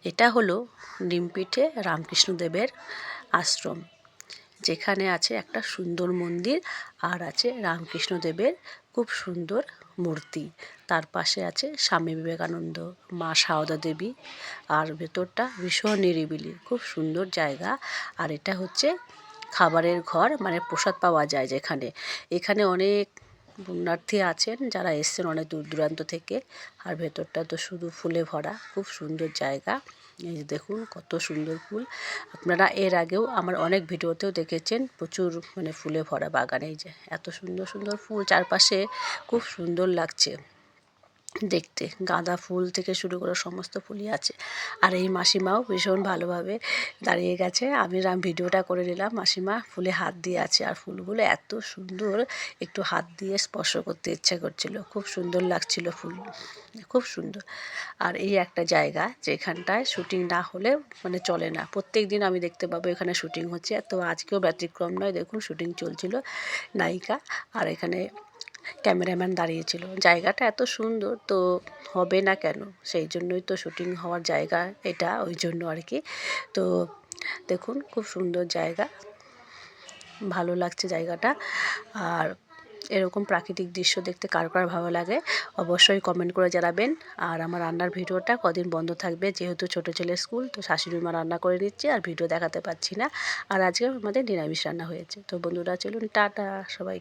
এটা হলো নিমপিঠে রামকৃষ্ণদেবের আশ্রম, যেখানে আছে একটা সুন্দর মন্দির আর আছে রামকৃষ্ণদেবের খুব সুন্দর মূর্তি। তার পাশে আছে স্বামী বিবেকানন্দ, মা সারদা দেবী। আর ভেতরটা ভীষণ নিরিবিলি, খুব সুন্দর জায়গা। আর এটা হচ্ছে খাবারের ঘর, মানে প্রসাদ পাওয়া যায় যেখানে। এখানে অনেক পুণ্যার্থী আছেন যারা এসছেন অনেক দূর দূরান্ত থেকে। আর ভেতরটা তো শুধু ফুলে ভরা, খুব সুন্দর জায়গা। এই যে দেখুন কত সুন্দর ফুল। আপনারা এর আগেও আমার অনেক ভিডিওতেও দেখেছেন, প্রচুর মানে ফুলে ভরা বাগান। এই যে এত সুন্দর সুন্দর ফুল চারপাশে, খুব সুন্দর লাগছে দেখতে। গাঁদা ফুল থেকে শুরু করে সমস্ত ফুলই আছে। আর এই মাসিমাও ভীষণ ভালোভাবে দাঁড়িয়ে গেছে। আমি ভিডিওটা করে নিলাম। মাসিমা ফুলে হাত দিয়ে আছে, আর ফুলগুলো এত সুন্দর, একটু হাত দিয়ে স্পর্শ করতে ইচ্ছা করছিল। খুব সুন্দর লাগছিল ফুল, খুব সুন্দর। আর এই একটা জায়গা যেখানটায় শুটিং না হলে মানে চলে না। প্রত্যেক দিন আমি দেখতে পাবো এখানে শুটিং হচ্ছে, তো আজকেও ব্যতিক্রম নয়। দেখুন শুটিং চলছিল, নায়িকা আর এখানে ক্যামেরাম্যান দাঁড়িয়েছিল। জায়গাটা এত সুন্দর, তো হবে না কেন? সেই জন্যই তো শুটিং হওয়ার জায়গা এটা, ওই জন্য আর কি। তো দেখুন খুব সুন্দর জায়গা, ভালো লাগছে জায়গাটা। আর এরকম প্রাকৃতিক দৃশ্য দেখতে কার কার ভালো লাগে অবশ্যই কমেন্ট করে জানাবেন। আর আমার রান্নার ভিডিওটা কদিন বন্ধ থাকবে, যেহেতু ছোটো ছেলের স্কুল, তো শাশুড়ি মা রান্না করে দিচ্ছে আর ভিডিও দেখাতে পারছি না। আর আজকে আমাদের নিরামিষ রান্না হয়েছে। তো বন্ধুরা চলুন, টাটা সবাই।